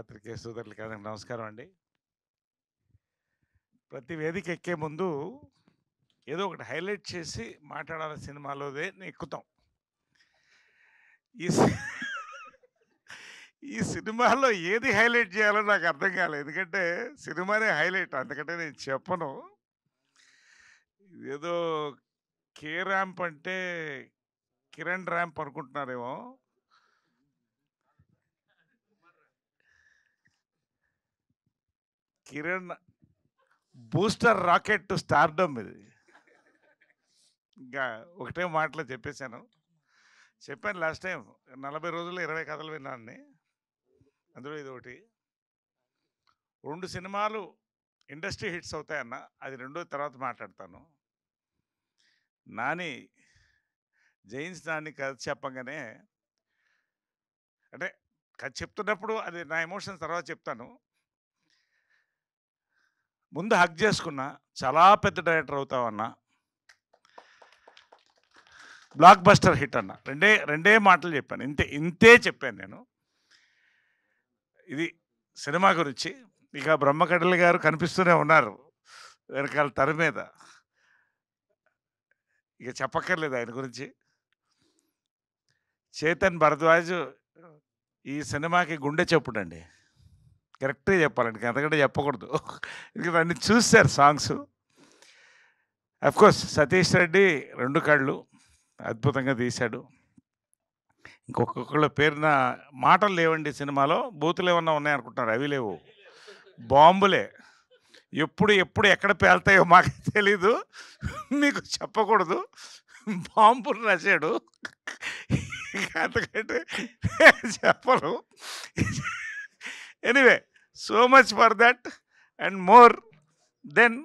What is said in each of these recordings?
పాత్రికేయ సోదరులకి అందరికీ నమస్కారం అండి. ప్రతి వేదిక ఎక్కే ముందు ఏదో ఒకటి హైలైట్ చేసి మాట్లాడాలి సినిమాలోదే ఎక్కుతాం. ఈ సి ఈ సినిమాలో ఏది హైలైట్ చేయాలో నాకు అర్థం కాలేదు. ఎందుకంటే సినిమానే హైలైట్. అందుకంటే నేను చెప్పను. ఏదో 'కే ర్యాంప్' అంటే 'కిరణ్ ర్యాంప్' అనుకుంటున్నారేమో. Kiran booster rocket to stardom ఇది. ఇంకా ఒకటే మాటలో చెప్పేశాను. చెప్పాను లాస్ట్ టైం 40 రోజుల్లో 20 కథలు విన్నాను. అందులో ఇది ఒకటి. 2 సినిమాలు ఇండస్ట్రీ హిట్స్ అవుతాయన్న, అది రెండో తర్వాత మాట్లాడతాను. నాని జైన్స్ నాని కథ చెప్పంగానే, అంటే కథ చెప్తున్నప్పుడు అది నా ఎమోషన్స్ తర్వాత చెప్తాను. ముందు హక్ చేసుకున్నా, చాలా పెద్ద డైరెక్టర్ అవుతావన్నా, బ్లాక్ బస్టర్ హిట్ అన్న. రెండే మాటలు చెప్పాను. ఇంతే చెప్పాను నేను. ఇది సినిమా గురించి. ఇక బ్రహ్మకడలి గారు కనిపిస్తూనే ఉన్నారు వెనకాల తెర మీద. ఇక చెప్పక్కర్లేదు ఆయన గురించి. చేతన్ భరద్వాజ్ ఈ సినిమాకి గుండె చెప్పుడండి. కరెక్ట్గా చెప్పాలండి, అంతకంటే చెప్పకూడదు. ఇక అన్ని చూశారు సాంగ్స్. అఫ్కోర్స్ సతీష్ రెడ్డి 2 కళ్ళు అద్భుతంగా తీశాడు. ఇంకొకళ్ళ పేరున మాటలు లేవండి సినిమాలో. బూతులు ఏమన్నా ఉన్నాయనుకుంటున్నారు, అవి లేవు, బాంబులే. ఎప్పుడు ఎక్కడ పేలుతాయో మాకు తెలీదు, మీకు చెప్పకూడదు. బాంబులు రాశాడు, అంతకంటే చెప్పను. Anyway, so much for that and more. Then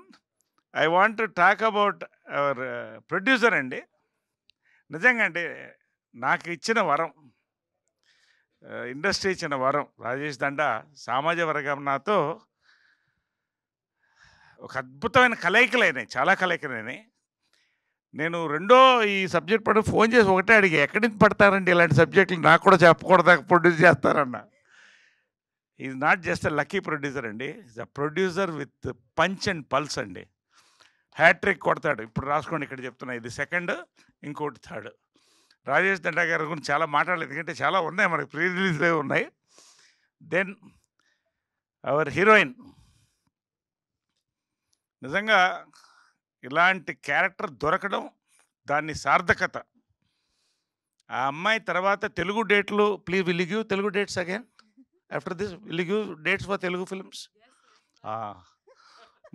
I want to talk about our producer అండి. నిజంగా అంటే నాకు ఇచ్చిన వరం, ఇండస్ట్రీ ఇచ్చిన వరం. రాజేష్ దండా సామాజిక వర్గం నాతో ఒక అద్భుతమైన కలయికలైనాయి, చాలా కలయికలైనాయి. నేను ఈ సబ్జెక్ట్ పడి ఫోన్ చేసి ఒకటే అడిగి, ఎక్కడి నుంచి పడతారండి ఇలాంటి సబ్జెక్టులు, నాకు కూడా చెప్పకూడదా ప్రొడ్యూస్ చేస్తారన్న. Is not just a lucky producer అండి, is a producer with punch and pulse అండి. హ్యాట్రిక్ కొడతాడు. ఇప్పుడు రాసుకోండి, ఇక్కడ చెప్తున్నా, ఇది సెకండ్, ఇంకోటి థర్డ్. రాజేష్ దండా గారి గురించి చాలా మాట్లాడలేదు, ఎందుకంటే చాలా ఉన్నాయి, మనకి ప్రీ రిలీజ్లే ఉన్నాయి. దెన్ అవర్ హీరోయిన్, నిజంగా ఇలాంటి క్యారెక్టర్ దొరకడం, దాన్ని సార్థకత. ఆ అమ్మాయి తర్వాత తెలుగు డేట్లు, please will give Telugu dates again after this, will give dates for Telugu films.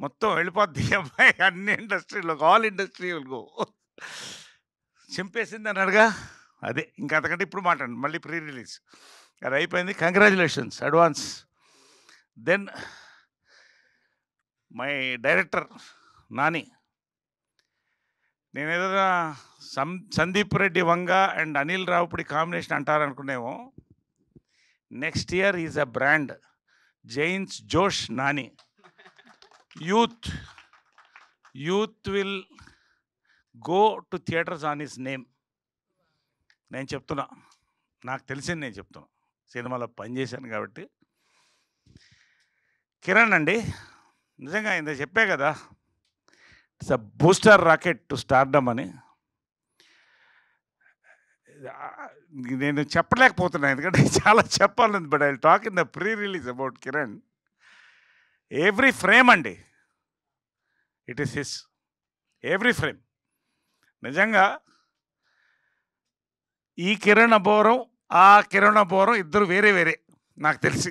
మొత్తం వెళ్ళిపోద్ది ఈ అమ్మాయి అన్ని ఇండస్ట్రీలో, ఆల్ ఇండస్ట్రీ విల్ గో. చింపేసింది అన్నాడుగా, అదే. ఇంకా అంతకంటే ఇప్పుడు మాట్లాడండి, మళ్ళీ ప్రీ రిలీజ్ అది అయిపోయింది. Congratulations advance. Then my director Nani. నేను ఏదైనా సందీప్ రెడ్డి వంగ అండ్ అనిల్ రావుపూడి కాంబినేషన్ అంటారనుకునేమో. Next year is a brand, జైన్స్ జోష్ Nani. Youth will go to theatres on his name. నేను చెప్తున్నా, నాకు తెలిసింది నేను చెప్తున్నా, సినిమాలో పనిచేశాను కాబట్టి. కిరణ్ అండి, నిజంగా ఇంత చెప్పే కదా, it's a booster rocket to stardom అని. నేను చెప్పలేకపోతున్నాను, ఎందుకంటే చాలా చెప్పాలని. But I talk in the pre release about Kiran. Every frame అండి, it is his, every frame. నిజంగా ఈ కిరణ్ అబోరం, ఆ కిరణ్ అబోరం ఇద్దరు వేరే వేరే నాకు తెలిసి.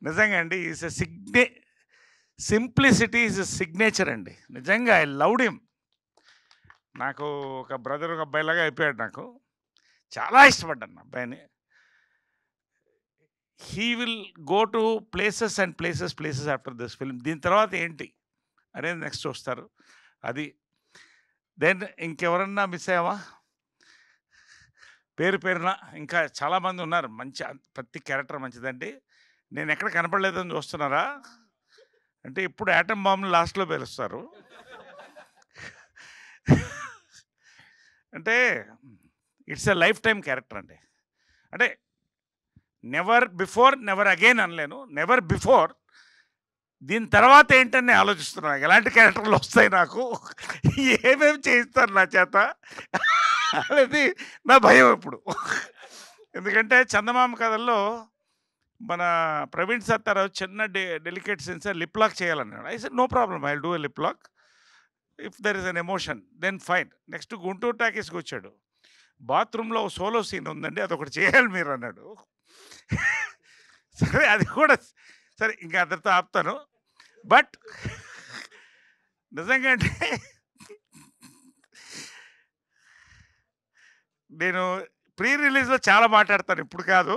నిజంగా అండి, is a simplicity is a signature అండి. నిజంగా ఐ లవ్డ్ హిమ్. నాకు ఒక బ్రదర్, ఒక అబ్బాయిలాగా అయిపోయాడు. నాకు చాలా ఇష్టపడ్డాను అబ్బాయిని. He will go to places and places after this film. దీని తర్వాత ఏంటి అనేది నెక్స్ట్ వస్తారు, అది. దెన్ ఇంకెవరన్నా మిస్ అయ్యావా పేరున? ఇంకా చాలామంది ఉన్నారు, మంచి, ప్రతి క్యారెక్టర్ మంచిదండి. నేను ఎక్కడ కనపడలేదని చూస్తున్నారా అంటే, ఇప్పుడు యాటమ్ బాంబ్ని లాస్ట్లో పేలుస్తారు. అంటే it's a life time character అండి. అంటే నెవర్ బిఫోర్ నెవర్ అగైన్ అనలేను, నెవర్ బిఫోర్. దీని తర్వాత ఏంటని నేను ఆలోచిస్తున్నాను, ఎలాంటి క్యారెక్టర్లు వస్తాయి నాకు, ఏమేమి చేయిస్తారు నా చేత అనేది నా భయం ఇప్పుడు. ఎందుకంటే చందమామ కథల్లో మన ప్రవీణ్ సత్తారావు చిన్న డెలికేట్ సెన్సర్ లిప్ లాక్ చేయాలన్నాడు. I said no problem, I will do a lip lock if there is an emotion, then fine. Next Guntur టాకీస్కి వచ్చాడు, బాత్రూంలో సోలో సీన్ ఉందండి, అదొకటి చేయాలి మీరు అన్నాడు. సరే అది కూడా సరే, ఇంకా అందరితో ఆపుతాను. బట్ నిజంగా అంటే నేను ప్రీ రిలీజ్లో చాలా మాట్లాడతాను, ఇప్పుడు కాదు.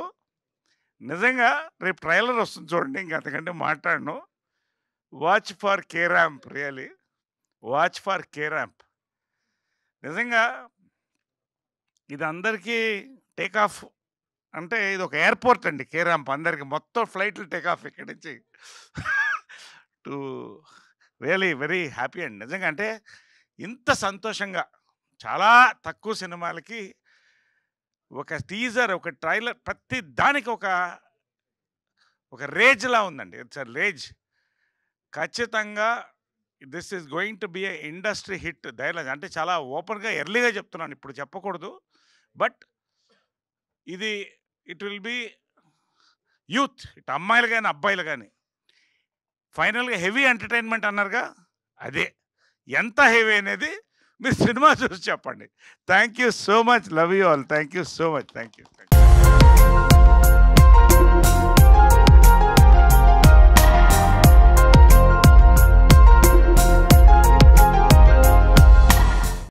నిజంగా రేపు ట్రైలర్ వస్తుంది చూడండి, ఇంక అంతకంటే మాట్లాడను. Watch for K ramp, really watch for K ramp. నిజంగా ఇది అందరికీ టేక్ ఆఫ్ అంటే ఇది ఒక ఎయిర్పోర్ట్ అండి కే ర్యాంప్, అందరికి మొత్తం ఫ్లైట్లు టేక్ ఆఫ్ ఇక్కడి నుంచి. టు రియలీ వెరీ హ్యాపీ అండి నిజంగా. అంటే ఇంత సంతోషంగా చాలా తక్కువ సినిమాలకి ఒక టీజర్, ఒక ట్రైలర్, ప్రతి దానికి ఒక రేజ్లా ఉందండి. It's a rage. ఖచ్చితంగా this is going to be a industry hit dialogue. అంటే చాలా ఓపెన్గా ఎర్లీగా చెప్తున్నాను, ఇప్పుడు చెప్పకూడదు. బట్ ఇది ఇట్ విల్ బి యూత్, ఇటు అమ్మాయిలు కానీ అబ్బాయిలు కానీ. ఫైనల్గా హెవీ ఎంటర్టైన్మెంట్ అన్నారుగా, అదే ఎంత హెవీ అనేది మీరు సినిమా చూసి చెప్పండి. Thank you so much, love you all, thank you so much, thank you.